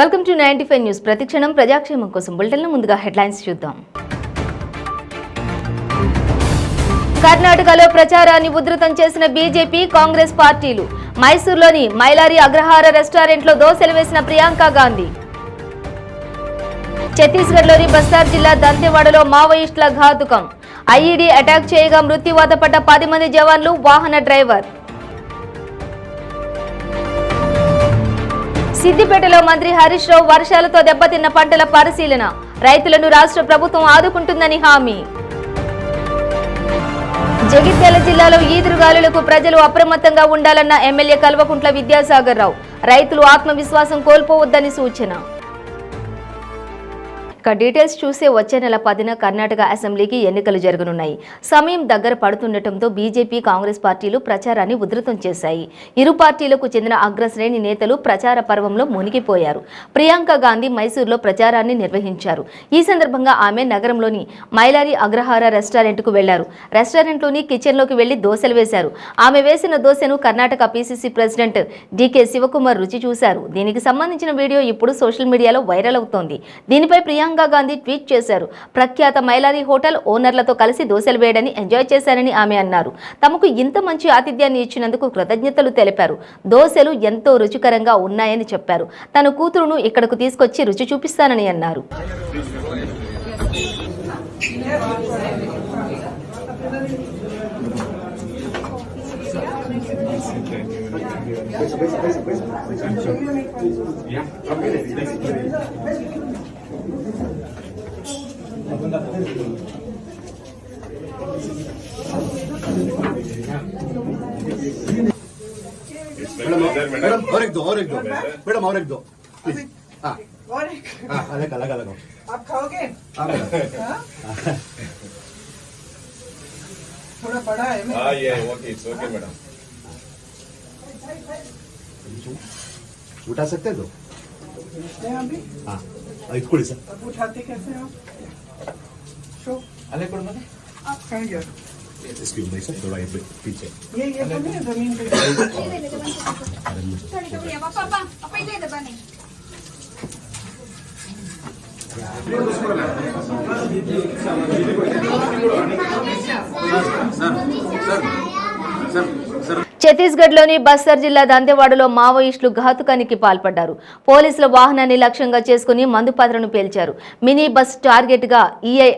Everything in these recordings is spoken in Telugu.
Welcome to 95 news. ప్రతిక్షణం ప్రజాక్షేమం కోసం బులెటిన్లో ముందుగా హెడ్లైన్స్ చూద్దాం. కర్ణాటకలో ప్రచారాన్ని ఉధృతం చేసిన బీజేపీ కాంగ్రెస్ పార్టీలు. మైసూరులోని మైలారి అగ్రహార రెస్టారెంట్లో దోసెలు వేసిన ప్రియాంక గాంధీ. ఛత్తీస్గఢ్లోని బస్తార్ జిల్లా దంతెవాడలో మావోయిస్టుల ఘాతుకం. ఐఈడీ అటాక్ చేయగా మృత్యువాత పడ్డ 10 మంది జవాన్లు, వాహన డ్రైవర్. సిద్దిపేటలో మంత్రి హరీష్ రావు వర్షాలతో దెబ్బతిన్న పంటల పరిశీలన. రైతులను రాష్ట్ర ప్రభుత్వం ఆదుకుంటుందని హామీ. జగిత్యాల జిల్లాలో ఈదురుగాలులకు ప్రజలు అప్రమత్తంగా ఉండాలన్న ఎమ్మెల్యే కల్వకుంట్ల విద్యాసాగర్ రావు. రైతులు ఆత్మవిశ్వాసం కోల్పోవద్దని సూచన. డీటెయిల్స్ చూసే వచ్చే నెల 10న కర్ణాటక అసెంబ్లీకి ఎన్నికలు జరగనున్నాయి. సమయం దగ్గర పడుతుండటంతో బీజేపీ, కాంగ్రెస్ పార్టీలు ప్రచారాన్ని ఉధృతం చేశాయి. ఇరు పార్టీలకు చెందిన అగ్రశ్రేణి నేతలు ప్రచార పర్వంలో మునిగిపోయారు. ప్రియాంక గాంధీ మైసూరులో ప్రచారాన్ని నిర్వహించారు. ఈ సందర్భంగా ఆమె నగరంలోని మైలారి అగ్రహార రెస్టారెంట్కు వెళ్లారు. రెస్టారెంట్లోని కిచెన్లోకి వెళ్లి దోశలు వేశారు. ఆమె వేసిన దోశను Karnataka PCC president DK Shivakumar రుచి చూశారు. దీనికి సంబంధించిన వీడియో ఇప్పుడు సోషల్ మీడియాలో వైరల్ అవుతోంది. దీనిపై ప్రియాంక గాంధీ ట్వీట్ చేశారు. ప్రఖ్యాత మైలారి హోటల్ ఓనర్లతో కలిసి దోశలు వేయడాన్ని ఎంజాయ్ చేశారని ఆమె అన్నారు. తమకు ఇంత మంచి ఆతిథ్యాన్ని ఇచ్చినందుకు కృతజ్ఞతలు తెలిపారు. దోశలు ఎంతో రుచికరంగా ఉన్నాయని చెప్పారు. తన కూతురును ఇక్కడకు తీసుకొచ్చి రుచి చూపిస్తానని అన్నారు. मैडम और एक दो मैडम और एक दो हाँ अलग अलग अलग आप खाओगे? थोड़ा बड़ा है मैं हाँ ये ओके मैडम उठा सकते हैं तो अभी हाँ इतनी सर अब उठाते कैसे हो? शो अलग करो मैंने आप खाएंगे इसकी नहीं सर थोड़ा पीछे ये तो नहीं है जमीन पे पापा इले दे बने ఛత్తీస్గఢ్లోని బస్తర్ జిల్లా దంతెవాడలో మావోయిస్టులు ఘాతుకానికి పాల్పడ్డారు. పోలీసుల వాహనాన్ని లక్ష్యంగా చేసుకుని మందుపాత్రను పేల్చారు. మినీ బస్ టార్గెట్ గా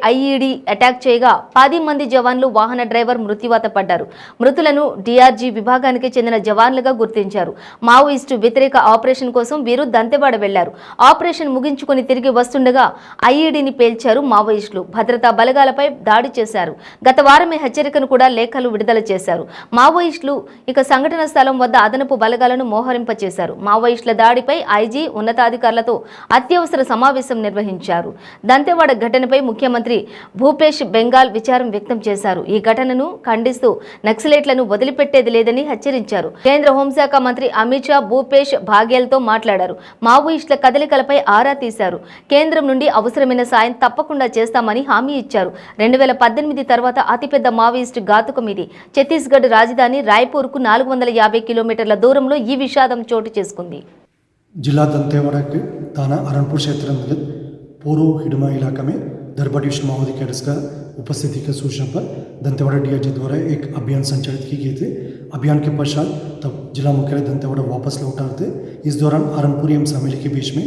ఐఈడీ అటాక్ చేయగా 10 మంది జవాన్లు, వాహన డ్రైవర్ మృత్యువాత పడ్డారు. మృతులను డీఆర్జీ విభాగానికి చెందిన జవాన్లుగా గుర్తించారు. మావోయిస్టు వ్యతిరేక ఆపరేషన్ కోసం వీరు దంతెవాడ వెళ్లారు. ఆపరేషన్ ముగించుకుని తిరిగి వస్తుండగా ఐఈడీని పేల్చారు మావోయిస్టులు. భద్రతా బలగాలపై దాడి చేశారు. గత వారమే హెచ్చరికను కూడా లేఖలు విడుదల చేశారు. మావోయిస్టులు సంఘటన స్థలం వద్ద అదనపు బలగాలను మోహరింపచేశారు. మావోయిస్టుల దాడిపై ఐజీ ఉన్నతాధికారులతో అత్యవసర సమావేశం నిర్వహించారు. దంతెవాడ ఘటనపై ముఖ్యమంత్రి భూపేష్ బెంగాల్ విచారం వ్యక్తం చేశారు. ఈ ఘటనను ఖండిస్తూ నక్సలైట్లను వదిలిపెట్టేది లేదని హెచ్చరించారు. కేంద్ర హోంశాఖ మంత్రి అమిత్ షా భూపేష్ బాఘేల్తో మాట్లాడారు. మావోయిస్టుల కదలికలపై ఆరా తీశారు. కేంద్రం నుండి అవసరమైన సాయం తప్పకుండా చేస్తామని హామీ ఇచ్చారు. 2018 తర్వాత అతిపెద్ద మావోయిస్టు ఘాతుకం ఇది. ఛత్తీస్గఢ్ రాజధాని రాయ్పూర్కు 450 కిలోमीटर्ల దూరంలో ఈ విషాదం చోటు చేసుకుంది. जिला दंतेवाड़ा के थाना अरणपुर क्षेत्र अंतर्गत पोरो हिडमा इलाका में दरबटिश माओवादी कैडर्स का उपस्थिति की सूचना पर दंतेवाड़ा डीआईजी द्वारा एक अभियान संचालित की गई थे। अभियान के पश्चात तब जिला मुख्यालय दंतेवाड़ा वापस लौटा रहे थे। इस दौरान अरणपुर एवं सामेली के बीच में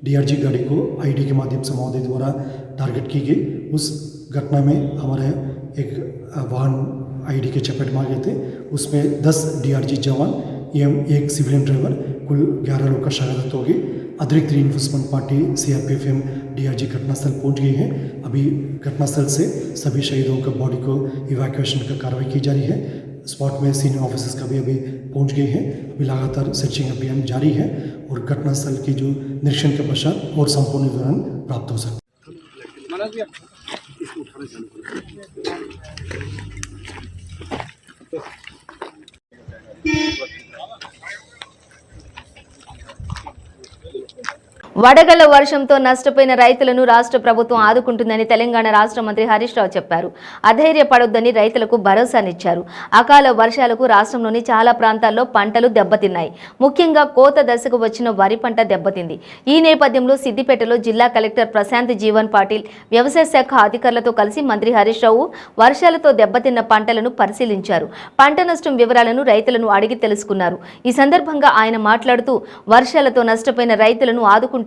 डीआरजी गाड़ी को आईडी के माध्यम से माओवादी द्वारा टारगेट की गई। उस घटना में हमारे एक वाहन आईडी के चपेट में आ गए थे। उसमें 10 डीआरजी जवान एवं एक सिविलियन ड्राइवर कुल 11 लोग का शहादत हो गई। अतिरिक्त रीइंफोर्समेंट पार्टी सीआरपीएफ एवं डीआरजी घटनास्थल पहुंच गई है। अभी घटनास्थल से सभी शहीदों का बॉडी को इवैक्यूएशन का कार्रवाई की जा रही है। स्पॉट में सीनियर ऑफिसर्स का भी अभी पहुंच गए हैं। अभी लगातार सर्चिंग अभियान जारी है और घटनास्थल की जो निरीक्षण के पश्चात और संपूर्ण विवरण प्राप्त हो सकता है। వడగళ్ల వర్షంతో నష్టపోయిన రైతులను రాష్ట్ర ప్రభుత్వం ఆదుకుంటుందని తెలంగాణ రాష్ట్ర మంత్రి హరీష్ రావు చెప్పారు. అధైర్యపడొద్దని రైతులకు భరోసానిచ్చారు. అకాల వర్షాలకు రాష్ట్రంలోని చాలా ప్రాంతాల్లో పంటలు దెబ్బతిన్నాయి. ముఖ్యంగా కోత దశకు వచ్చిన వరి పంట దెబ్బతింది. ఈ నేపథ్యంలో సిద్దిపేటలో జిల్లా కలెక్టర్ ప్రశాంత్ జీవన్ పాటిల్ వ్యవసాయ శాఖ అధికారులతో కలిసి మంత్రి హరీష్ రావు వర్షాలతో దెబ్బతిన్న పంటలను పరిశీలించారు. పంట నష్టం వివరాలను రైతులను అడిగి తెలుసుకున్నారు. ఈ సందర్భంగా ఆయన మాట్లాడుతూ వర్షాలతో నష్టపోయిన రైతులను ఆదుకుంటామన్నారు.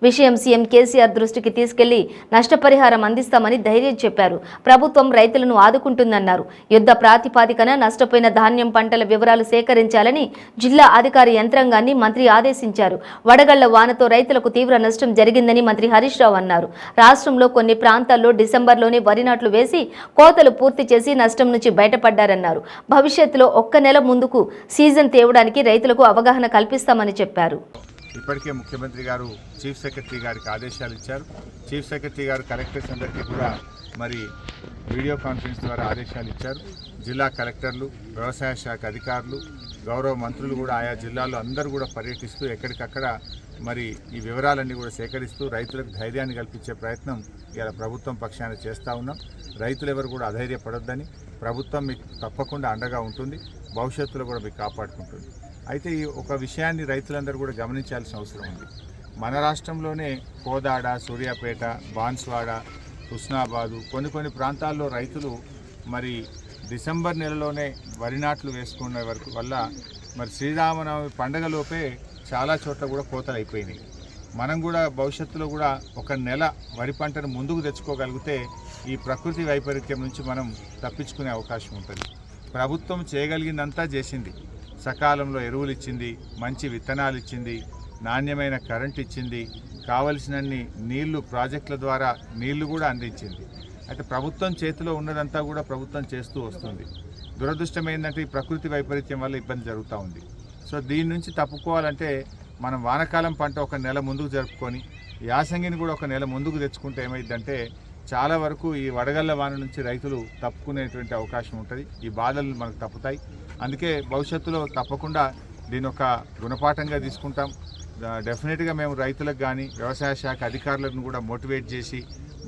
విషయం సీఎం కేసీఆర్ దృష్టికి తీసుకెళ్లి నష్టపరిహారం అందిస్తామని ధైర్యం చెప్పారు. ప్రభుత్వం రైతులను ఆదుకుంటుందన్నారు. యుద్ధ ప్రాతిపాదికన నష్టపోయిన ధాన్యం పంటల వివరాలు సేకరించాలని జిల్లా అధికారి యంత్రాంగాన్ని మంత్రి ఆదేశించారు. వడగళ్ల వానతో రైతులకు తీవ్ర నష్టం జరిగిందని మంత్రి హరీష్ రావు అన్నారు. రాష్ట్రంలో కొన్ని ప్రాంతాల్లో డిసెంబర్లోనే వరి నాట్లు వేసి కోతలు పూర్తి చేసి నష్టం నుంచి బయటపడ్డారన్నారు. భవిష్యత్తులో ఒక్క నెల ముందుకు సీజన్ తేవడానికి రైతులకు అవగాహన కల్పిస్తామని చెప్పారు. ఇప్పటికే ముఖ్యమంత్రి గారు చీఫ్ సెక్రటరీ గారికి ఆదేశాలు ఇచ్చారు. చీఫ్ సెక్రటరీ గారు కలెక్టర్స్ అందరికీ కూడా మరి వీడియో కాన్ఫరెన్స్ ద్వారా ఆదేశాలు ఇచ్చారు. జిల్లా కలెక్టర్లు, వ్యవసాయ శాఖ అధికారులు, గౌరవ మంత్రులు కూడా ఆయా జిల్లాల్లో అందరూ కూడా పర్యటిస్తూ ఎక్కడికక్కడ మరి ఈ వివరాలన్నీ కూడా సేకరిస్తూ రైతులకు ధైర్యాన్ని కల్పించే ప్రయత్నం ఇలా ప్రభుత్వం పక్షాన చేస్తూ ఉన్నాం. రైతులు ఎవరు కూడా అధైర్యపడొద్దని, ప్రభుత్వం మీకు తప్పకుండా అండగా ఉంటుంది, భవిష్యత్తులో కూడా మీకు కాపాడుకుంటుంది. అయితే ఈ ఒక విషయాన్ని రైతులందరూ కూడా గమనించాల్సిన అవసరం ఉంది. మన రాష్ట్రంలోనే కోదాడ, సూర్యాపేట, బాన్స్వాడ, హుస్నాబాదు కొన్ని ప్రాంతాల్లో రైతులు మరి డిసెంబర్ నెలలోనే వరి నాట్లు వేసుకునే వల్ల మరి శ్రీరామనవమి పండగలోపే చాలా చోట్ల కూడా కోతలు అయిపోయినాయి. మనం కూడా భవిష్యత్తులో కూడా ఒక నెల వరి పంటను ముందుకు తెచ్చుకోగలిగితే ఈ ప్రకృతి వైపరీత్యం నుంచి మనం తప్పించుకునే అవకాశం ఉంటుంది. ప్రభుత్వం చేయగలిగిందంతా చేసింది. సకాలంలో ఎరువులు ఇచ్చింది, మంచి విత్తనాలు ఇచ్చింది, నాణ్యమైన కరెంట్ ఇచ్చింది, కావలసినన్ని నీళ్లు ప్రాజెక్టుల ద్వారా నీళ్లు కూడా అందించింది. అయితే ప్రభుత్వం చేతిలో ఉన్నదంతా కూడా ప్రభుత్వం చేస్తూ వస్తుంది. దురదృష్టం ఏంటంటే ఈ ప్రకృతి వైపరీత్యం వల్ల ఇబ్బంది జరుగుతూ ఉంది. సో దీని నుంచి తప్పుకోవాలంటే మనం వానాకాలం పంట ఒక నెల ముందుకు జరుపుకొని యాసంగిని కూడా ఒక నెల ముందుకు తెచ్చుకుంటే ఏమైందంటే చాలా వరకు ఈ వడగళ్ల వాన నుంచి రైతులు తప్పుకునేటువంటి అవకాశం ఉంటుంది. ఈ బాధలు మనకు తప్పుతాయి. అందుకే భవిష్యత్తులో తప్పకుండా దీని ఒక గుణపాఠంగా తీసుకుంటాం. డెఫినెట్గా మేము రైతులకు కానీ వ్యవసాయ శాఖ అధికారులను కూడా మోటివేట్ చేసి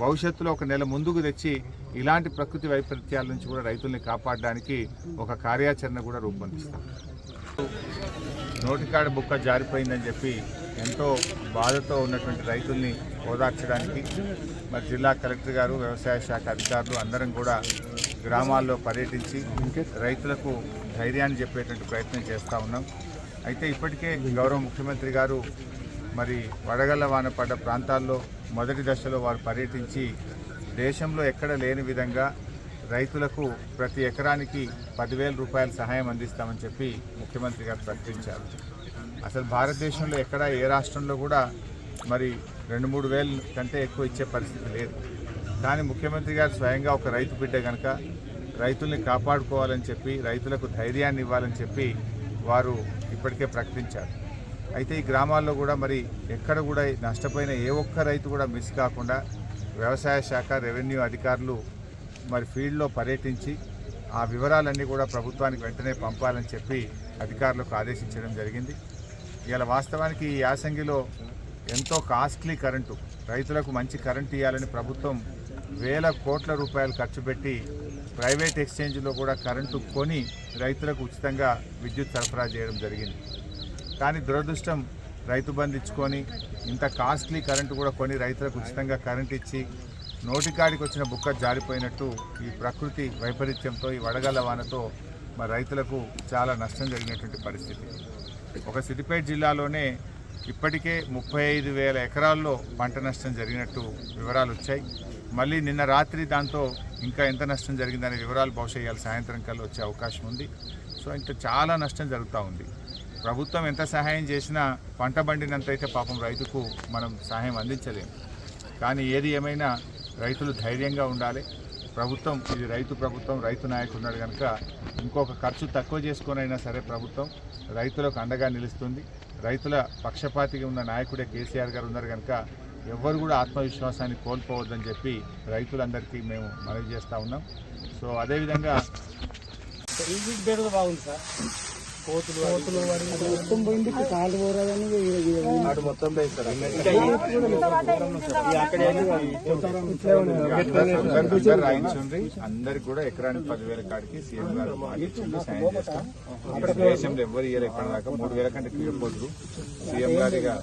భవిష్యత్తులో ఒక నెల ముందుకు తెచ్చి ఇలాంటి ప్రకృతి వైపరీత్యాల నుంచి కూడా రైతుల్ని కాపాడడానికి ఒక కార్యాచరణ కూడా రూపొందిస్తాం. నోటికాడ బుక్క జారిపోయిందని చెప్పి ఎంతో బాధతో ఉన్నటువంటి రైతుల్ని ఓదార్చడానికి మరి జిల్లా కలెక్టర్ గారు, వ్యవసాయ శాఖ అధికారులు అందరం కూడా గ్రామాల్లో పర్యటించి రైతులకు ధైర్యాన్ని చెప్పేటువంటి ప్రయత్నం చేస్తూ ఉన్నాం. అయితే ఇప్పటికే గౌరవ ముఖ్యమంత్రి గారు మరి వడగళ్ల వాన పడ్డ ప్రాంతాల్లో మొదటి దశలో వారు పర్యటించి దేశంలో ఎక్కడ లేని విధంగా రైతులకు ప్రతి ఎకరానికి 10,000 రూపాయల సహాయం అందిస్తామని చెప్పి ముఖ్యమంత్రి గారు ప్రకటించారు. అసలు భారతదేశంలో ఎక్కడ ఏ రాష్ట్రంలో కూడా మరి 2-3 వేలు కంటే ఎక్కువ ఇచ్చే పరిస్థితి లేదు. కానీ ముఖ్యమంత్రి గారు స్వయంగా ఒక రైతు బిడ్డ కనుక రైతుల్ని కాపాడుకోవాలని చెప్పి, రైతులకు ధైర్యాన్ని ఇవ్వాలని చెప్పి వారు ఇప్పటికే ప్రకటించారు. అయితే ఈ గ్రామాల్లో కూడా మరి ఎక్కడ కూడా నష్టపోయిన ఏ ఒక్క రైతు కూడా మిస్ కాకుండా వ్యవసాయ శాఖ, రెవెన్యూ అధికారులు మరి ఫీల్డ్లో పర్యటించి ఆ వివరాలన్నీ కూడా ప్రభుత్వానికి వెంటనే పంపాలని చెప్పి అధికారులకు ఆదేశించడం జరిగింది. ఇలా వాస్తవానికి ఈ యాసంగిలో ఎంతో కాస్ట్లీ కరెంటు, రైతులకు మంచి కరెంటు ఇవ్వాలని ప్రభుత్వం వేల కోట్ల రూపాయలు ఖర్చు పెట్టి ప్రైవేట్ ఎక్స్చేంజ్లో కూడా కరెంటు కొని రైతులకు ఉచితంగా విద్యుత్ సరఫరా చేయడం జరిగింది. కానీ దురదృష్టం రైతు బంధు ఇచ్చుకొని ఇంత కాస్ట్లీ కరెంటు కూడా కొని రైతులకు ఉచితంగా కరెంట్ ఇచ్చి నోటికాడికి వచ్చిన బుక్క జారిపోయినట్టు ఈ ప్రకృతి వైపరీత్యంతో, ఈ వడగళ్ల వానతో మరి రైతులకు చాలా నష్టం జరిగినటువంటి పరిస్థితి. ఒక సిద్దిపేట జిల్లాలోనే ఇప్పటికే 35,000 ఎకరాల్లో పంట నష్టం జరిగినట్టు వివరాలు వచ్చాయి. మళ్ళీ నిన్న రాత్రి దాంతో ఇంకా ఎంత నష్టం జరిగిందనే వివరాలు బహుశా ఇవాళ సాయంత్రం కల్లా వచ్చే అవకాశం ఉంది. సో ఇంకా చాలా నష్టం జరుగుతూ ఉంది. ప్రభుత్వం ఎంత సహాయం చేసినా పంట బండినంత అయితే పాపం రైతుకు మనం సహాయం అందించలేము. కానీ ఏది ఏమైనా రైతులు ధైర్యంగా ఉండాలి. ప్రభుత్వం ఇది రైతు ప్రభుత్వం, రైతు నాయకుడు ఉన్నాడు కనుక ఇంకొక ఖర్చు తక్కువ చేసుకొనైనా సరే ప్రభుత్వం రైతులకు అండగా నిలుస్తుంది. రైతుల పక్షపాతిగా ఉన్న నాయకుడే కేసీఆర్ గారు ఉన్నారు కనుక ఎవ్వరు కూడా ఆత్మవిశ్వాసాన్ని కోల్పోవద్దని చెప్పి రైతులందరికీ మేము మనవి చేస్తూ ఉన్నాం. సో అదేవిధంగా బాగుంది సార్. రాయించుండ్రి అందరికి కూడా ఎకరానికి 10,000 కాడికి సీఎం గారు మాటించింది సాయం చేస్తాం. దేశంలో ఎవరు ఇయ్యారు ఎప్పటిదాకా 3,000 కంటే ఎక్కువ సీఎం గారిగా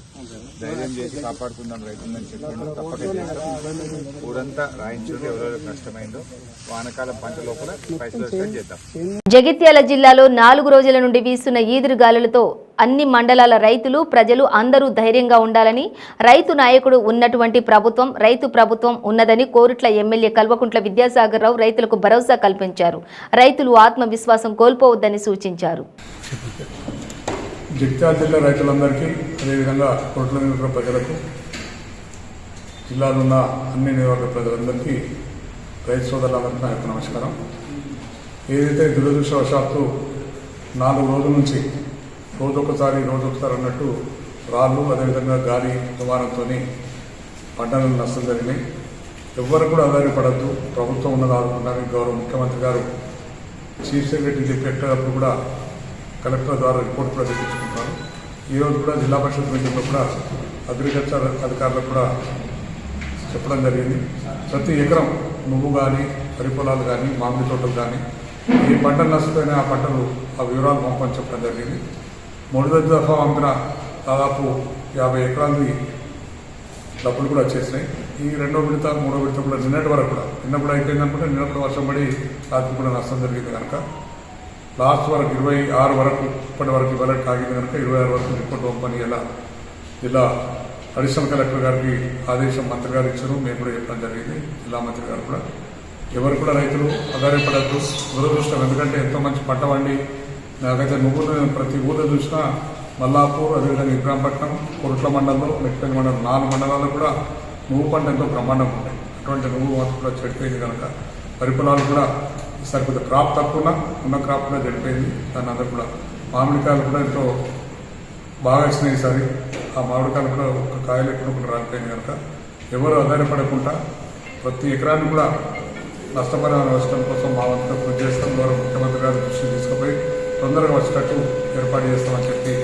ధైర్యం చేసి కాపాడుకుందాం రైతులని చెప్పిండు. తప్పక చేస్తాం. ఊరంతా రాయించుండ్రి ఎవరెవరు కష్టమైందో వానకాలం పంట లోపల పైసలు వస్తే చేద్దాం. జగిత్యాల జిల్లాలో 4 రోజుల నుండి వీస్తున్న ఈదురుగాలులతో అన్ని మండలాల రైతులు ప్రజలు అందరూ ధైర్యంగా ఉండాలని రైతు నాయకుడు ఉన్నటువంటి ప్రభుత్వం రైతు ప్రభుత్వం ఉన్నదని కోరుట్ల ఎమ్మెల్యే కల్వకుంట్ల విద్యాసాగర్ రావు రైతులకు భరోసా కల్పించారు. రైతులు ఆత్మవిశ్వాసం కోల్పోవద్దని సూచించారు. జగిత్యాల జిల్లా రైతులందరికీ అదేవిధంగా కోట్ల నియోజకవర్గ ప్రజలకు జిల్లాలో ఉన్న అన్ని నియోజకవర్గ ప్రజలందరికీ రైతు సోదరులందరికీ నా యొక్క నమస్కారం. ఏదైతే దురదృష్టవశాత్తు 4 రోజుల నుంచి రోజొకసారి అన్నట్టు రాళ్ళు అదేవిధంగా గాలి దుమారంతో పంటలు నష్టం జరిగినాయి. ఎవ్వరు కూడా ఆధారపడద్దు, ప్రభుత్వం ఉన్నది ఆదుకుంటానికి గౌరవ ముఖ్యమంత్రి గారు చీఫ్ సెక్రటరీ చెప్పేటప్పుడు కూడా కలెక్టర్ ద్వారా రిపోర్ట్ కూడా తెప్పించుకుంటారు. ఈరోజు కూడా జిల్లా పరిషత్ మీటింగ్లో కూడా అగ్రికల్చర్ అధికారులకు కూడా చెప్పడం జరిగింది. ప్రతి ఎకరం నువ్వు కానీ వరి పొలాలు కానీ మామిడి తోటలు కానీ ఏ పంటలు నష్టపోయినా ఆ పంటలు ఆ వివరాలు పంపని చెప్పడం జరిగింది. మొదటి దఫా పంపిన దాదాపు 50 ఎకరాలది డబ్బులు కూడా వచ్చేసినాయి. ఈ 2వ విడత 3వ విడత కూడా నిన్నటి వరకు కూడా నిన్న అయిపోయింది అనుకుంటే నిన్నప్పుడు వర్షం పడి రాత్రి కూడా నష్టం జరిగింది కనుక లాస్ట్ వరకు 26 వరకు ఇప్పటి వరకు ఇవ్వాలని కాగింది కనుక 26 వరకు రిపోర్ట్ పంపని ఇలా జిల్లా అడిషనల్ కలెక్టర్ గారికి ఆదేశం మంత్రి గారు ఇచ్చారు. మేము కూడా చెప్పడం జరిగింది. జిల్లా మంత్రి గారు కూడా ఎవరు కూడా రైతులు ఆధారపడద్దు, దురదృష్టం. ఎందుకంటే ఎంతో మంచి పంట వండి నాకైతే నువ్వులు ప్రతి ఊళ్ళో చూసినా మల్లాపూర్ అదేవిధంగా ఇబ్రాంపట్నం కోరుట్ల మండలంలో లెక్కపల్లి మండలం 4 మండలాల్లో కూడా నువ్వు పంట ఎంతో బ్రహ్మాండంగా ఉంటాయి. అటువంటి నువ్వు మాత్రం కూడా చెడిపోయింది కనుక వరి పొలాలు కూడా ఈసారి కొద్దిగా క్రాప్ తక్కువ ఉన్న క్రాప్ కూడా చెడిపోయింది. దాని అందరూ కూడా మామిడికాయలు కూడా ఎంతో బాగా ఇచ్చినాయి ఈసారి. ఆ మామిడికాయలు కూడా ఒక కాయలు ఎక్కువ కూడా రాలిపోయింది కనుక ఎవరు ఆధారపడకుండా ప్రతి ఎకరాన్ని కూడా నష్టపరిహారం వచ్చడం కోసం మా వంతుగా కృషి చేస్తాం. గౌరవ ముఖ్యమంత్రి గారు దృష్టి తీసుకుపోయి తొందరగా వచ్చేటట్టు ఏర్పాటు చేస్తామని చెప్పి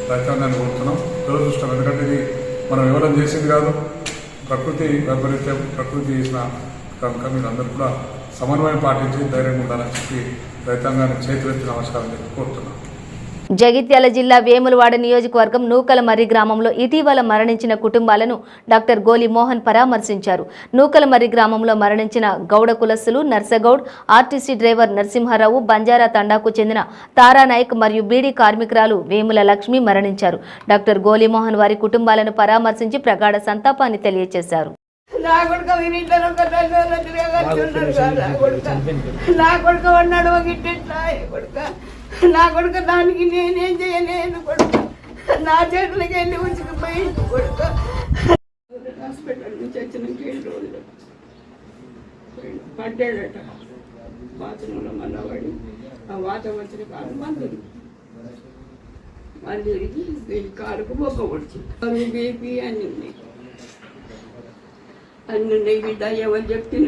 రైతాంగాన్ని కోరుతున్నాం. దురదృష్టం. ఎందుకంటే ఇది మనం ఎవరైనా చేసింది కాదు, ప్రకృతి వైపరీత్యం, ప్రకృతి చేసిన కనుక మీరు అందరూ కూడా సమన్వయం పాటించి ధైర్యంగా ఉండాలని చెప్పి రైతాంగాన్ని చేతులెత్తి నమస్కారం చెప్పి కోరుతున్నాం. జగిత్యాల జిల్లా వేములవాడ నియోజకవర్గం నూకలమర్రి గ్రామంలో ఇటీవల మరణించిన కుటుంబాలను డాక్టర్ గోలి మోహన్ పరామర్శించారు. నూకలమర్రి గ్రామంలో మరణించిన గౌడ కులస్తులు నర్సగౌడ్, ఆర్టీసీ డ్రైవర్ నరసింహారావు, బంజారా తండాకు చెందిన తారానాయక్ మరియు బీడీ కార్మికురాలు వేముల లక్ష్మి మరణించారు. డాక్టర్ గోలి మోహన్ వారి కుటుంబాలను పరామర్శించి ప్రగాఢ సంతాపాన్ని తెలియజేశారు. నా కొడుకు ఉన్నాడు నా కొడుకు దానికి నేనేం చేయలేను కొడుకు. నా చేతులకి వెళ్ళి ఉంచుకుపోయింది కొడుకు. హాస్పిటల్ నుంచి వచ్చినాక 7 రోజులు పడ్డాడట. బాత్రూంలో మళ్ళా పడి ఆ వాతం వచ్చిన కాలు మందులు మళ్ళీ ఈ కాలుకు బొక్క పొడిచి బీపీ అన్ని ఉన్నాయి. అన్ని ఉన్నాయి. బిడ్డ ఎవరు చెప్పిన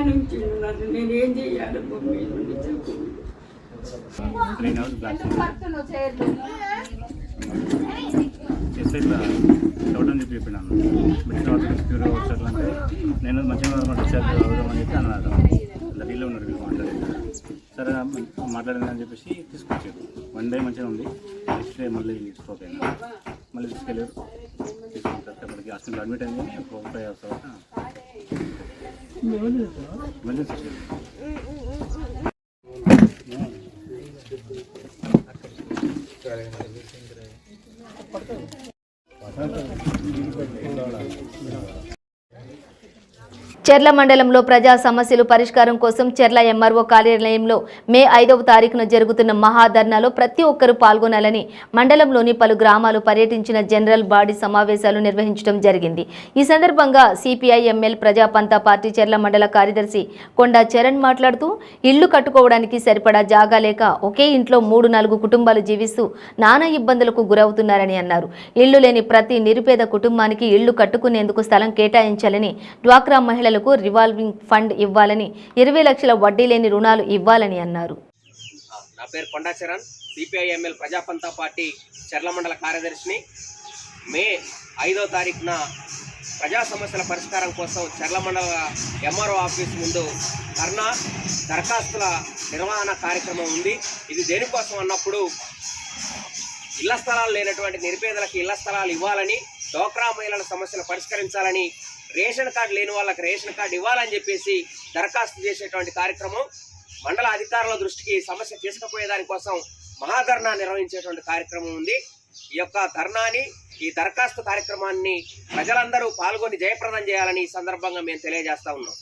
నుంచి నన్ను నేనేం చేయాలి బొమ్మ నుండి చెప్పు. చూడడం చెప్పి చెప్పినాను. మెడిసిన్ వాటర్ ప్యూర్ వచ్చారంటే నేను మంచిగా డిశ్చార్జ్ అవుదామని చెప్పి అన్నారు. ఇలా వీళ్ళు ఉన్నారు, వీళ్ళు మాట్లాడారు. సరే మాట్లాడిందని చెప్పేసి తీసుకొచ్చారు. 1 డే మంచిగా ఉంది. నెక్స్ట్ డే మళ్ళీ స్ట్రోక్ అయింది. మళ్ళీ తీసుకెళ్ళారు. తీసుకున్న తర్వాత మనకి హాస్పిటల్ అడ్మిట్ అయింది. 4-5 hours తర్వాత ఎమర్జెన్సీ వచ్చేది. చెర్ల మండలంలో ప్రజా సమస్యలు పరిష్కారం కోసం చెర్ల ఎంఆర్ఓ కార్యాలయంలో మే 5వ తారీఖున జరుగుతున్న మహాధర్నాలో ప్రతి ఒక్కరూ పాల్గొనాలని మండలంలోని పలు గ్రామాలు పర్యటించిన జనరల్ బాడీ సమావేశాలు నిర్వహించడం జరిగింది. ఈ సందర్భంగా సిపిఐ ఎంఎల్ ప్రజాపంతా పార్టీ చెర్ల మండల కార్యదర్శి కొండా చరణ్ మాట్లాడుతూ ఇళ్లు కట్టుకోవడానికి సరిపడా జాగా లేక ఒకే ఇంట్లో 3-4 కుటుంబాలు జీవిస్తూ నానా ఇబ్బందులకు గురవుతున్నారని అన్నారు. ఇళ్లు లేని ప్రతి నిరుపేద కుటుంబానికి ఇళ్లు కట్టుకునేందుకు స్థలం కేటాయించాలని, డ్వాక్రా మహిళలకు రివాల్వింగ్ ఫండ్ ఇవ్వాలని, 20 లక్షల వడ్డీ లేని రుణాలు ఇవ్వాలని అన్నారు. నా పేరు కొండా చరణ్, సిపిఐఎంఎల్ ప్రజాపంతా పార్టీ చర్ల మండల కార్యదర్శిని. మే 5వ తారీఖున ప్రజా సమస్యల పరిష్కారం కోసం చర్ల మండల ఎంఆర్ఓ ఆఫీస్ ముందు ధర్నా దరఖాస్తుల నిర్వహణ కార్యక్రమం ఉంది. ఇది దేనికోసం అన్నప్పుడు ఇళ్ల స్థలాలు లేనటువంటి నిరుపేదలకు ఇళ్ల స్థలాలు ఇవ్వాలని, డోక్రా మహిళల సమస్యలు పరిష్కరించాలని, రేషన్ కార్డు లేని వాళ్ళకి రేషన్ కార్డు ఇవ్వాలని చెప్పేసి దరఖాస్తు చేసేటువంటి కార్యక్రమం. మండల అధికారుల దృష్టికి సమస్య తీసుకుపోయేదానికోసం మహాధర్నా నిర్వహించేటువంటి కార్యక్రమం ఉంది. ఈ యొక్క ధర్నాని, ఈ దరఖాస్తు కార్యక్రమాన్ని ప్రజలందరూ పాల్గొని జయప్రదం చేయాలని ఈ సందర్భంగా మేము తెలియజేస్తా ఉన్నాం.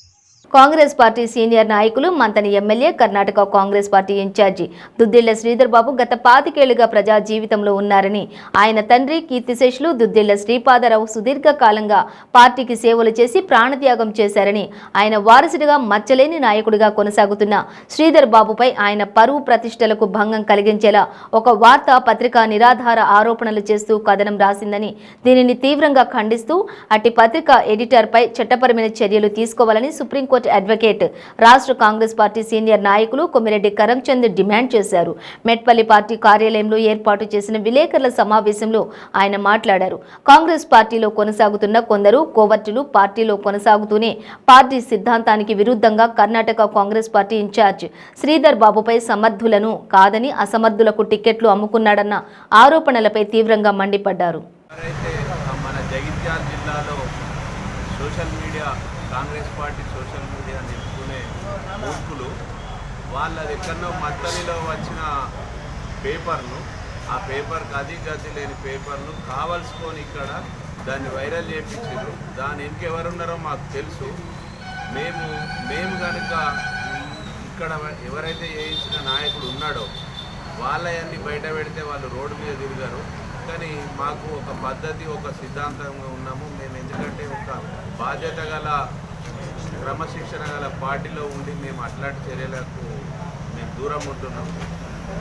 కాంగ్రెస్ పార్టీ సీనియర్ నాయకులు Manthani MLA, Karnataka Congress party incharge Duddilla Sridhar Babu గత 25 ఏళ్లుగా ప్రజా జీవితంలో ఉన్నారని, ఆయన తండ్రి కీర్తిశేషులు దుద్దిళ్ల శ్రీపాదరావు సుదీర్ఘకాలంగా పార్టీకి సేవలు చేసి ప్రాణత్యాగం చేశారని, ఆయన వారసుడిగా మచ్చలేని నాయకుడిగా కొనసాగుతున్న శ్రీధర్ బాబుపై ఆయన పరువు ప్రతిష్టలకు భంగం కలిగించేలా ఒక వార్తా పత్రిక నిరాధార ఆరోపణలు చేస్తూ కథనం రాసిందని, దీనిని తీవ్రంగా ఖండిస్తూ అట్టి పత్రిక ఎడిటర్పై చట్టపరమైన చర్యలు తీసుకోవాలని సుప్రీంకోర్టు అడ్వకేట్, రాష్ట్ర కాంగ్రెస్ పార్టీ సీనియర్ నాయకులు కొమిరెడ్డి కరంచంద్ డిమాండ్ చేశారు. మెట్పల్లి పార్టీ కార్యాలయంలో ఏర్పాటు చేసిన విలేకరుల సమావేశంలో ఆయన మాట్లాడారు. కాంగ్రెస్ పార్టీలో కొనసాగుతున్న కొందరు కోవర్టులు పార్టీలో కొనసాగుతూనే పార్టీ సిద్ధాంతానికి విరుద్ధంగా కర్ణాటక కాంగ్రెస్ పార్టీ ఇన్ఛార్జ్ శ్రీధర్ బాబుపై సమర్థులను కాదని అసమర్థులకు టికెట్లు అమ్ముకున్నాడన్న ఆరోపణలపై తీవ్రంగా మండిపడ్డారు. మన జగిత్యాల జిల్లాలో social media, Congress party social media నిలుపుకునే మూర్ఖులు వాళ్ళది ఎక్కడో మత్తలిలో వచ్చిన పేపర్ను, ఆ పేపర్కి గతి లేని పేపర్ను కావలసుకొని ఇక్కడ దాన్ని వైరల్ చేయించారు. దాని ఇంకెవరున్నారో మాకు తెలుసు. మేము కనుక ఇక్కడ ఎవరైతే చేయించిన నాయకుడు ఉన్నాడో వాళ్ళవన్నీ బయట పెడితే వాళ్ళు రోడ్డు మీద తిరిగారు. కానీ మాకు ఒక పద్ధతి, ఒక సిద్ధాంతంగా ఉన్నాము మేము. ఎందుకంటే ఒక బాధ్యత గల, క్రమశిక్షణ గల పార్టీలో ఉండి మేము అట్లాంటి చర్యలకు మేము దూరం ఉంటున్నాము.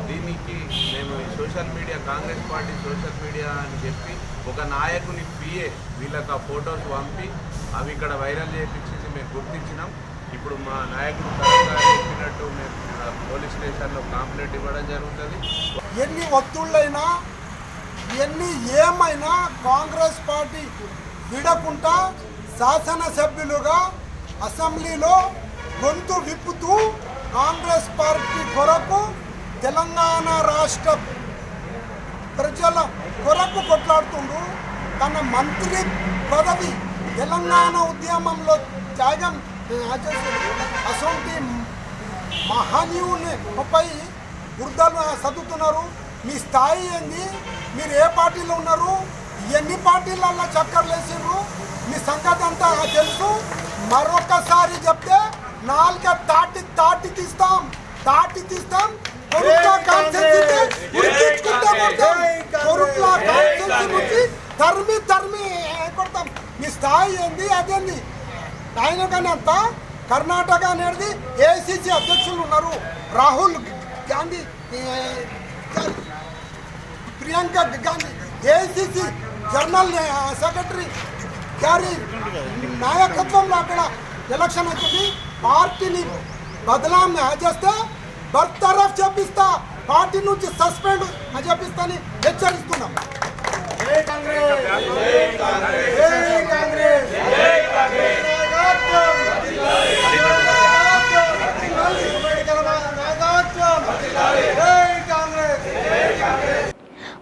దీనికి మేము social media, Congress party social media అని చెప్పి ఒక నాయకుని పిఏ వీళ్ళకి ఆ ఫొటోస్ పంపి అవి ఇక్కడ వైరల్ చేయించి మేము గుర్తించినాం. ఇప్పుడు మా నాయకుడు చెప్పినట్టు మేము పోలీస్ స్టేషన్లో కంప్లైంట్ ఇవ్వడం జరుగుతుంది. ఎన్ని ఒత్తుళ్ళైనా, ఎన్ని ఏమైనా కాంగ్రెస్ పార్టీ విడకుండా శాసనసభ్యులుగా అసెంబ్లీలో గొంతు విప్పుతూ కాంగ్రెస్ పార్టీ కొరకు, తెలంగాణ రాష్ట్ర ప్రజల కొరకు కొట్లాడుతుండ్రు. తన మంత్రి పదవి తెలంగాణ ఉద్యమంలో త్యాగం అసొంటి మహనీయునిపై బురదలు చదువుతున్నారు. మీ స్థాయి ఏంది? మీరు ఏ పార్టీలో ఉన్నారు? ఎన్ని పార్టీలల్లో చక్కర్లేసిండ్రు? మీ సంగతి అంతా తెలుసు. మరొకసారి చెప్తే నాలుక తాటి తీస్తాం. తరిమి కొడతాం. మీ స్థాయి ఏంది? అదేంది? ఆయన కానీ అంతా కర్ణాటక అనేది ఏఐసిసి అధ్యక్షులు ఉన్నారు. Rahul Gandhi, Priyanka Gandhi AICC general secretary గారి నాయకత్వంలో అక్కడ ఎలక్షన్ అవుతుంది. పార్టీని బదలాం చేస్తే బర్తరఫ్ చేపిస్తా, పార్టీ నుంచి సస్పెండ్ చేపిస్తాని హెచ్చరిస్తున్నాం.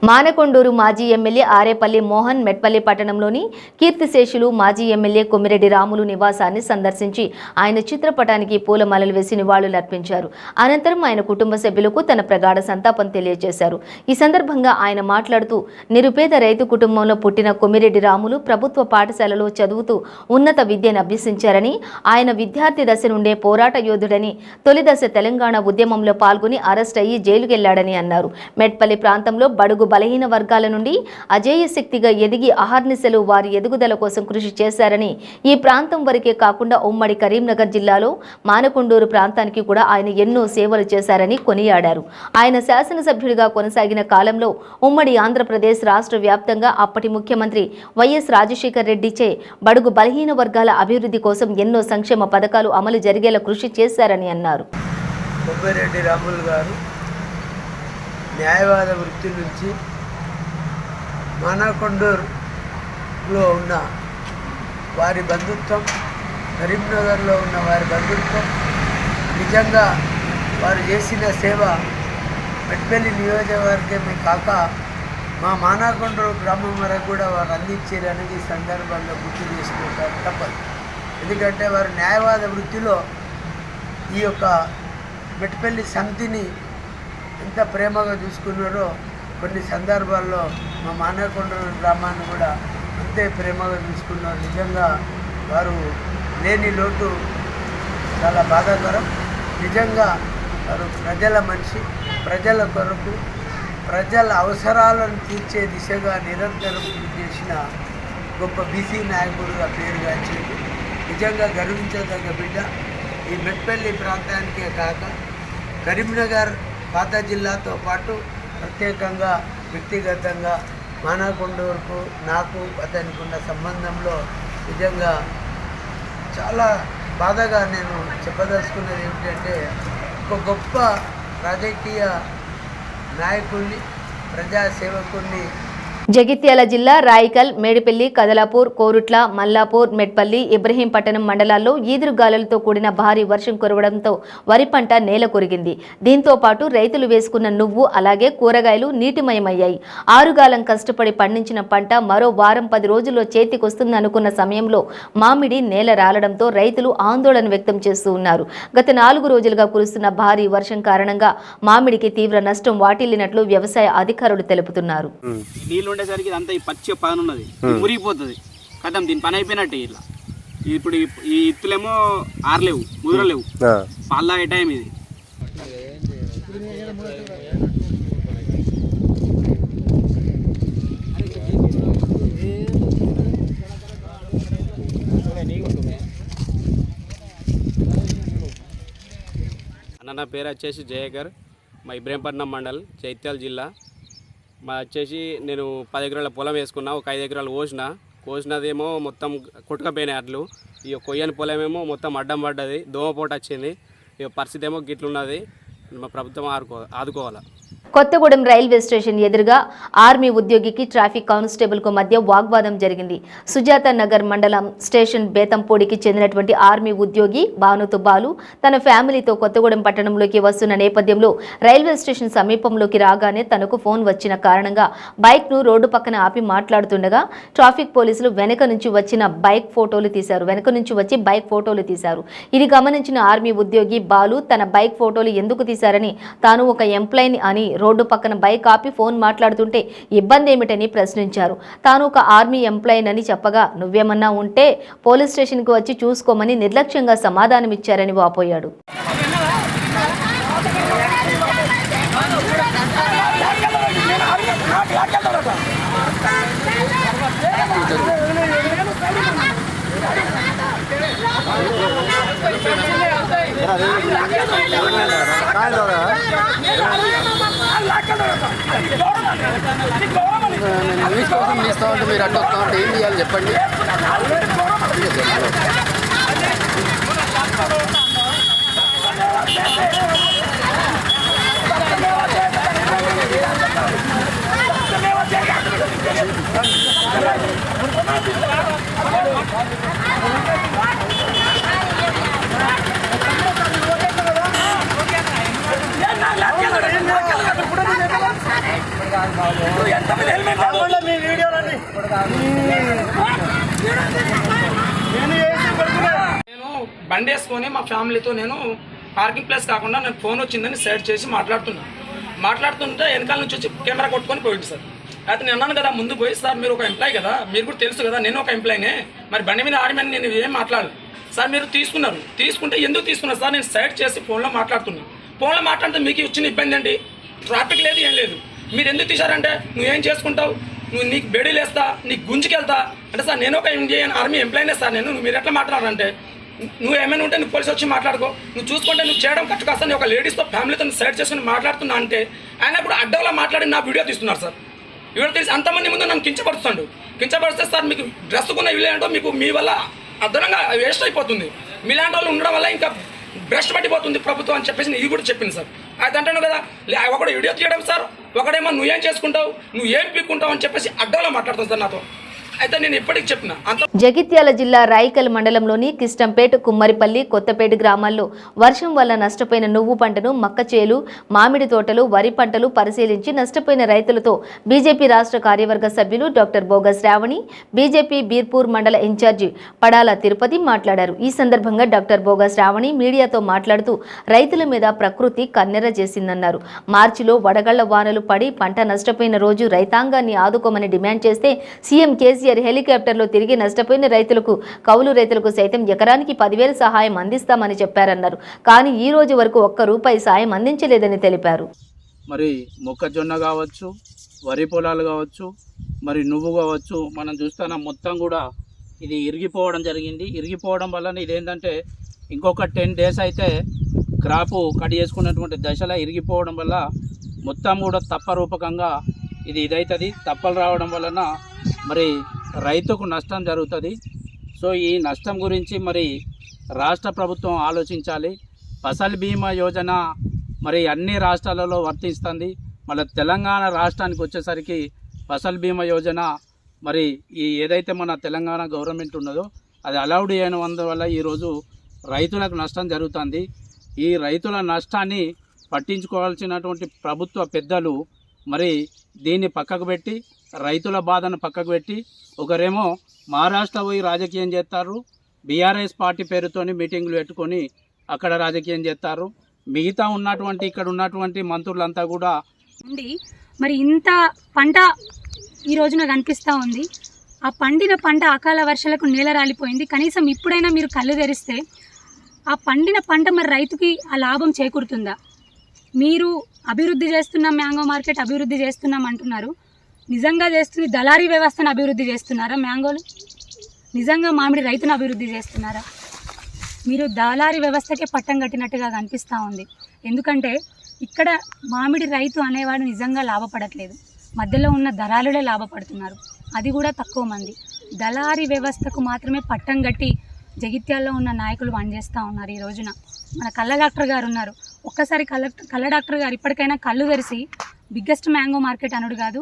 మానకొండూరు మాజీ ఎమ్మెల్యే ఆరేపల్లి మోహన్ మెట్పల్లి పట్టణంలోని కీర్తిశేషులు మాజీ ఎమ్మెల్యే కొమిరెడ్డి రాములు నివాసాన్ని సందర్శించి ఆయన చిత్రపటానికి పూలమాలలు వేసి నివాళులర్పించారు. అనంతరం ఆయన కుటుంబ సభ్యులకు తన ప్రగాఢ సంతాపం తెలియజేశారు. ఈ సందర్భంగా ఆయన మాట్లాడుతూ, నిరుపేద రైతు కుటుంబంలో పుట్టిన కొమిరెడ్డి రాములు ప్రభుత్వ పాఠశాలలో చదువుతూ ఉన్నత విద్యను అభ్యసించారని, ఆయన విద్యార్థి దశ నుండే పోరాట యోధుడని, తొలి దశ తెలంగాణ ఉద్యమంలో పాల్గొని అరెస్ట్ అయ్యి జైలుకెళ్లాడని అన్నారు. మెట్పల్లి ప్రాంతంలో బడుగు బలహీన వర్గాల నుండి అజేయ శక్తిగా ఎదిగి అహర్నిశలు వారి ఎదుగుదల కోసం కృషి చేశారని, ఈ ప్రాంతం వరకే కాకుండా ఉమ్మడి కరీంనగర్ జిల్లాలో మానకొండూరు ప్రాంతానికి కూడా ఆయన ఎన్నో సేవలు చేశారని కొనియాడారు. ఆయన శాసనసభ్యుడిగా కొనసాగిన కాలంలో ఉమ్మడి ఆంధ్రప్రదేశ్ రాష్ట్ర వ్యాప్తంగా అప్పటి ముఖ్యమంత్రి వైఎస్ రాజశేఖర్ రెడ్డిచే బడుగు బలహీన వర్గాల అభివృద్ధి కోసం ఎన్నో సంక్షేమ పథకాలు అమలు జరిగేలా కృషి చేశారని అన్నారు. కొమ్మిరెడ్డి రాములు గారు న్యాయవాద వృత్తి నుంచి మానాకొండూరులో ఉన్న వారి బంధుత్వం, కరీంనగర్లో ఉన్న వారి బంధుత్వం, నిజంగా వారు చేసిన సేవ మెట్పల్లి నియోజకవర్గమే కాక మా మానాకొండూరు గ్రామం వరకు కూడా వారు అందించారనేది ఈ సందర్భంగా గుర్తు చేసుకుంటారు తప్పదు. ఎందుకంటే వారు న్యాయవాద వృత్తిలో ఈ యొక్క మెట్పల్లి సమితిని ఎంత ప్రేమగా చూసుకున్నారో కొన్ని సందర్భాల్లో మా మానాకొండూరు గ్రామాన్ని కూడా అంతే ప్రేమగా చూసుకున్నారు. నిజంగా వారు లేని లోటు చాలా బాధాకరం. నిజంగా వారు ప్రజల మనిషి, ప్రజల కొరకు ప్రజల అవసరాలను తీర్చే దిశగా నిరంతరం కృషి చేసిన గొప్ప బీసీ నాయకుడిగా పేరుగాంచింది. నిజంగా గర్వించదగ్గ బిడ్డ. ఈ మెట్పల్లి ప్రాంతానికే కాక కరీంనగర్ పాత జిల్లాతో పాటు ప్రత్యేకంగా వ్యక్తిగతంగా మానాకొండూరుకు నాకు అతనికి ఉన్న సంబంధంలో నిజంగా చాలా బాధగా నేను చెప్పదలుచుకున్నది ఏమిటంటే ఒక గొప్ప రాజకీయ నాయకుడిని, ప్రజాసేవకుడిని. జగిత్యాల జిల్లా రాయికల్, మేడిపల్లి, కదలాపూర్, కోరుట్ల, మల్లాపూర్, మెట్పల్లి, ఇబ్రహీంపట్నం మండలాల్లో ఈదురుగాలులతో కూడిన భారీ వర్షం కురవడంతో వరి పంట నేల కొరిగింది. దీంతో పాటు రైతులు వేసుకున్న నువ్వు అలాగే కూరగాయలు నీటిమయమయ్యాయి. ఆరుగాలం కష్టపడి పండించిన పంట మరో వారం 10 రోజుల్లో చేతికొస్తుందనుకున్న సమయంలో మామిడి నేల రాలడంతో రైతులు ఆందోళన వ్యక్తం చేస్తూ ఉన్నారు. గత 4 రోజులుగా కురుస్తున్న భారీ వర్షం కారణంగా మామిడికి తీవ్ర నష్టం వాటిల్లినట్లు వ్యవసాయ అధికారులు తెలుపుతున్నారు. ఉండేసరికి ఇదంతా ఈ పచ్చి పని ఉన్నది, మురిగిపోతుంది. కథం దీని పని అయిపోయినట్టే. ఇట్లా ఇప్పుడు ఈ ఇత్తులేమో ఆరలేవు, ముదరలేవు, పాలు తాగే టైం ఇది. అన్న నా పేరు వచ్చేసి జయకర్, మా ఇబ్రహీంపట్నం మండల్, జైత్యాల జిల్లా. మా వచ్చేసి నేను 10 ఎకరాల పొలం వేసుకున్నా. ఒక 5 ఎకరాలు కోసినదేమో మొత్తం కొట్టుకపోయినాయి అట్లు. ఇక కొయ్యని పొలమేమో మొత్తం అడ్డం పడ్డది, దోమపోటు వచ్చింది. ఇక పరిస్థితి ఏమో గిట్లున్నది. మా ప్రభుత్వం ఆదుకోవాలి. కొత్తగూడెం రైల్వే స్టేషన్ ఎదురుగా ఆర్మీ ఉద్యోగికి ట్రాఫిక్ కానిస్టేబుల్కు మధ్య వాగ్వాదం జరిగింది. సుజాత నగర్ మండలం స్టేషన్ బేతంపూడికి చెందినటువంటి ఆర్మీ ఉద్యోగి భానుతో బాలు తన ఫ్యామిలీతో కొత్తగూడెం పట్టణంలోకి వస్తున్న నేపథ్యంలో రైల్వే స్టేషన్ సమీపంలోకి రాగానే తనకు ఫోన్ వచ్చిన కారణంగా బైక్ను రోడ్డు పక్కన ఆపి మాట్లాడుతుండగా ట్రాఫిక్ పోలీసులు వెనక నుంచి వచ్చి బైక్ ఫోటోలు తీశారు. ఇది గమనించిన ఆర్మీ ఉద్యోగి బాలు తన బైక్ ఫోటోలు ఎందుకు తీశారని, తాను ఒక ఎంప్లాయీని అని రోడ్డు పక్కన బైక్ ఆపి ఫోన్ మాట్లాడుతుంటే ఇబ్బంది ఏమిటని ప్రశ్నించారు. తాను ఒక ఆర్మీ ఎంప్లాయీనని చెప్పగా నువ్వేమన్నా ఉంటే పోలీస్ స్టేషన్కి వచ్చి చూసుకోమని నిర్లక్ష్యంగా సమాధానమిచ్చారని వాపోయాడు. కోసం తీస్తా ఉంటే మీరు అట్లా వస్తా ఉంటే ఏం చేయాలి చెప్పండి. నేను బండి వేసుకొని మా ఫ్యామిలీతో నేను పార్కింగ్ ప్లేస్ కాకుండా నేను ఫోన్ వచ్చిందని సైడ్ చేసి మాట్లాడుతుంటే వెనకాల నుంచి వచ్చి కెమెరా కొట్టుకొని పోయింది సార్. అయితే నేను అన్నాను కదా ముందు పోయి, సార్ మీరు ఒక ఎంప్లాయ్ కదా, మీరు కూడా తెలుసు కదా నేను ఒక ఎంప్లాయీనే, మరి బండి మీద ఆడమని నేను ఏం మాట్లాడలేదు సార్. మీరు తీసుకుంటే ఎందుకు తీసుకున్నారు సార్? నేను సైడ్ చేసి ఫోన్లో మాట్లాడితే మీకు వచ్చిన ఇబ్బంది అండి. ట్రాఫిక్ లేదు, ఏం లేదు. మీరు ఎందుకు తీశారంటే నువ్వేం చేసుకుంటావు, నీకు బెడీలు వేస్తా, నీకు గుంజుకెళ్తా అంటే సార్ నేను ఒక ఇండియన్ ఆర్మీ ఎంప్లాయీనే సార్. మీరు ఎట్లా మాట్లాడారంటే నువ్వు ఏమైనా ఉంటే నువ్వు పోలీసు వచ్చి మాట్లాడుకో, నువ్వు చూసుకుంటే నువ్వు చేయడం కరెక్ట్ కాస్తా, నేను ఒక లేడీస్తో ఫ్యామిలీతో సైడ్ చేసుకుని మాట్లాడుతున్నా అంటే ఆయన ఇప్పుడు అడ్డంలో మాట్లాడి నా వీడియో తీస్తున్నారు సార్. వీడియో తీసి అంతమంది ముందు నన్ను కించపరుస్తే సార్ మీకు డ్రెస్ కొన్న ఇల్లు ఏంటో మీకు మీ వల్ల అదనంగా వేస్ట్ అయిపోతుంది. మీలాంటి వాళ్ళు ఉండడం వల్ల ఇంకా భ్రష్టు పట్టిపోతుంది ప్రభుత్వం అని చెప్పేసి ఇది కూడా చెప్పింది సార్. అది అంటాను కదా, ఒకడు వీడియో తీయడం సార్, ఒకడేమో నువ్వేం చేసుకుంటావు, నువ్వు ఏం పీక్కుంటావు అని చెప్పేసి అడ్డాలో మాట్లాడుతాను సార్ నాతో. అయితే నేను ఇప్పటికి చెప్పిన జగిత్యాల జిల్లా రాయికల్ మండలంలోని కిష్టంపేట, కుమ్మరిపల్లి, కొత్తపేట గ్రామాల్లో వర్షం వల్ల నష్టపోయిన నువ్వు పంటను, మక్క చేలు, మామిడి తోటలు, వరి పంటలు పరిశీలించి నష్టపోయిన రైతులతో బీజేపీ రాష్ట్ర కార్యవర్గ సభ్యులు డాక్టర్ బోగ శ్రావణి, బీజేపీ బీర్పూర్ మండల ఇన్ఛార్జి పడాల తిరుపతి మాట్లాడారు. ఈ సందర్భంగా డాక్టర్ బోగ శ్రావణి మీడియాతో మాట్లాడుతూ రైతుల మీద ప్రకృతి కన్నెర చేసిందన్నారు. మార్చిలో వడగళ్ల వానలు పడి పంట నష్టపోయిన రోజు రైతాంగాన్ని ఆదుకోమని డిమాండ్ చేస్తే సీఎం కేసీఆర్ హెలికాప్టర్లో తిరిగి నష్టపోయిన రైతులకు, కౌలు రైతులకు సైతం ఎకరానికి 10,000 సహాయం అందిస్తామని చెప్పారన్నారు. కానీ ఈ రోజు వరకు ఒక్క రూపాయి సాయం అందించలేదని తెలిపారు. మరి మొక్కజొన్న కావచ్చు, వరి పొలాలు కావచ్చు, మరి నువ్వు కావచ్చు, మనం చూస్తున్నాం మొత్తం కూడా ఇది ఇరిగిపోవడం జరిగింది. ఇరిగిపోవడం వల్ల ఇదేంటంటే ఇంకొక 10 days అయితే క్రాపు కట్ చేసుకున్నటువంటి దశలో ఇరిగిపోవడం వల్ల మొత్తం కూడా తప్ప రూపకంగా ఇదవుతుంది. తప్పలు రావడం వలన మరి రైతుకు నష్టం జరుగుతుంది. సో ఈ నష్టం గురించి మరి రాష్ట్ర ప్రభుత్వం ఆలోచించాలి. ఫసల్ బీమా యోజన మరి అన్ని రాష్ట్రాలలో వర్తిస్తుంది. మళ్ళీ తెలంగాణ రాష్ట్రానికి వచ్చేసరికి ఫసల్ బీమా యోజన మరి ఈ ఏదైతే మన తెలంగాణ గవర్నమెంట్ ఉన్నదో అది అలౌడ్ అయినందువల్ల ఈరోజు రైతులకు నష్టం జరుగుతుంది. ఈ రైతుల నష్టాన్ని పట్టించుకోవాల్సినటువంటి ప్రభుత్వ పెద్దలు మరి దీన్ని పక్కకు పెట్టి, రైతుల బాధను పక్కకు పెట్టి, ఒకరేమో మహారాష్ట్ర పోయి రాజకీయం చేస్తారు, బీఆర్ఎస్ పార్టీ పేరుతోని మీటింగులు పెట్టుకొని అక్కడ రాజకీయం చేస్తారు. మిగతా ఉన్నటువంటి ఇక్కడ ఉన్నటువంటి మంత్రులంతా కూడా మరి ఇంత పంట ఈ రోజున కనిపిస్తూ ఉంది. ఆ పండిన పంట అకాల వర్షాలకు నేల రాలిపోయింది. కనీసం ఇప్పుడైనా మీరు కళ్ళు తెరిస్తే ఆ పండిన పంట మరి రైతుకి ఆ లాభం చేకూరుతుందా? మీరు అభివృద్ధి చేస్తున్నాం, మ్యాంగో మార్కెట్ అభివృద్ధి చేస్తున్నాం అంటున్నారు. నిజంగా చేస్తుంది దళారీ వ్యవస్థను అభివృద్ధి చేస్తున్నారా? మ్యాంగోలు నిజంగా మామిడి రైతును అభివృద్ధి చేస్తున్నారా? మీరు దళారీ వ్యవస్థకే పట్టం కట్టినట్టుగా కనిపిస్తూ ఉంది. ఎందుకంటే ఇక్కడ మామిడి రైతు అనేవాడు నిజంగా లాభపడట్లేదు, మధ్యలో ఉన్న దళారులే లాభపడుతున్నారు, అది కూడా తక్కువ మంది. దళారీ వ్యవస్థకు మాత్రమే పట్టం కట్టి జగిత్యాల్లో ఉన్న నాయకులు పనిచేస్తూ ఉన్నారు. ఈ రోజున మన కళ్ళ డాక్టర్ గారు ఉన్నారు. ఒక్కసారి కళ్ళ డాక్టర్ గారు ఇప్పటికైనా కళ్ళు తెరిచి బిగ్గెస్ట్ మ్యాంగో మార్కెట్ అనుడు కాదు,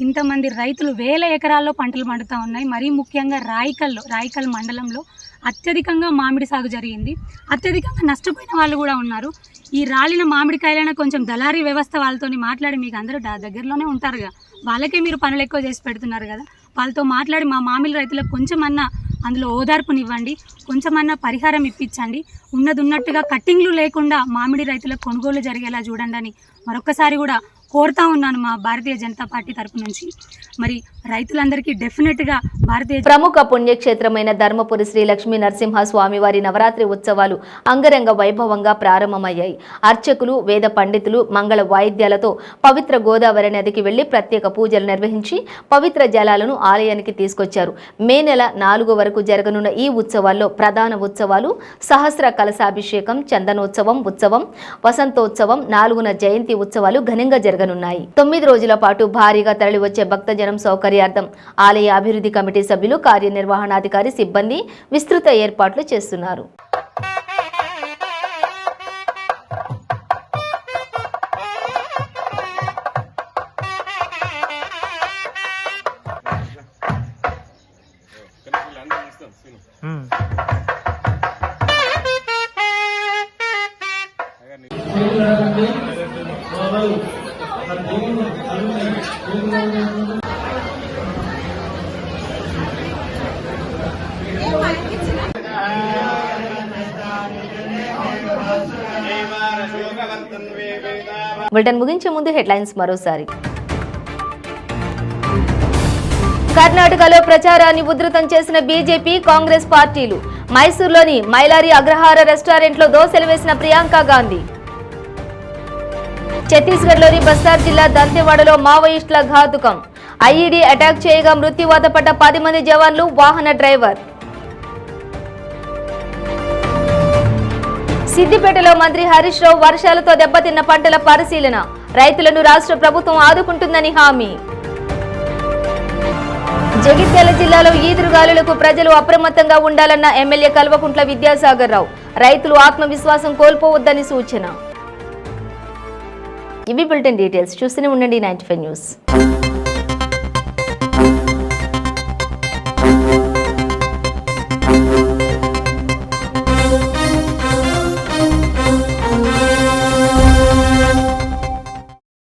ఇంతమంది రైతులు 1000 ఎకరాల్లో పంటలు పండుతూ ఉన్నాయి. మరీ ముఖ్యంగా రాయికల్ మండలంలో అత్యధికంగా మామిడి సాగు జరిగింది. అత్యధికంగా నష్టపోయిన వాళ్ళు కూడా ఉన్నారు. ఈ రాలిన మామిడికాయలైనా కొంచెం దళారీ వ్యవస్థ వాళ్ళతో మాట్లాడి, మీకు అందరూ దగ్గరలోనే ఉంటారుగా, వాళ్ళకే మీరు పనులు ఎక్కువ చేసి పెడుతున్నారు కదా, వాళ్ళతో మాట్లాడి మా మామిడి రైతులకు కొంచెమన్నా అందులో ఓదార్పునివ్వండి, కొంచెమన్నా పరిహారం ఇప్పించండి. ఉన్నట్టుగా కట్టింగ్లు లేకుండా మామిడి రైతులకు కొనుగోలు జరిగేలా చూడండి అని మరొకసారి కూడా కోరుతా ఉన్నాను మా భారతీయ జనతా పార్టీ తరపు నుంచి. మరి రైతులందరికీ డెఫినెట్గా ప్రముఖ పుణ్యక్షేత్రమైన ధర్మపురి శ్రీ లక్ష్మీ నరసింహ స్వామివారి నవరాత్రి ఉత్సవాలు అంగరంగ వైభవంగా ప్రారంభమయ్యాయి. అర్చకులు, వేద పండితులు మంగళ వాయిద్యాలతో పవిత్ర గోదావరి నదికి వెళ్లి ప్రత్యేక పూజలు నిర్వహించి పవిత్ర జలాలను ఆలయానికి తీసుకొచ్చారు. మే నెల 4 వరకు జరగనున్న ఈ ఉత్సవాల్లో ప్రధాన ఉత్సవాలు సహస్ర కలశాభిషేకం, చందనోత్సవం, వసంతోత్సవం, 4వ జయంతి ఉత్సవాలు ఘనంగా జరగనున్నాయి. 9 రోజుల పాటు భారీగా తరలివచ్చే భక్తజనం సౌకర్యార్థం ఆలయ అభివృద్ధి కమిటీ సభ్యులు, కార్యనిర్వహణాధికారి, సిబ్బంది విస్తృత ఏర్పాట్లు చేస్తున్నారు. బులెటిన్ ముగించే ముందు హెడ్లైన్స్ మరోసారి. కర్ణాటకలో ప్రచారాన్ని ఉధృతం చేసిన బీజేపీ, కాంగ్రెస్ పార్టీలు. మైసూరులోని మైలారి అగ్రహార రెస్టారెంట్లో దోశలు వేసిన ప్రియాంక గాంధీ. ఛత్తీస్గఢ్లోని బస్తార్ జిల్లా దంతెవాడలో మావోయిస్టుల ఘాతుకం. ఐఈడీ అటాక్ చేయగా మృత్యువాత పడ్డ 10 మంది జవాన్లు, వాహన డ్రైవర్. సిద్దిపేటలో మంత్రి హరీష్ రావు వర్షాలతో దెబ్బతిన్న పంటల పరిశీలన. రైతులను రాష్ట్ర ప్రభుత్వం ఆదుకుంటుందని హామీ. జగిత్యాల జిల్లాలో ఈదురుగాలులకు ప్రజలు అప్రమత్తంగా ఉండాలన్న ఎమ్మెల్యే కల్వకుంట్ల విద్యాసాగర్ రావు. రైతులు ఆత్మవిశ్వాసం కోల్పోవద్దని సూచన. ఇవి బులెటిన్ డీటెయిల్స్. చూస్తూనే ఉండండి 95 న్యూస్.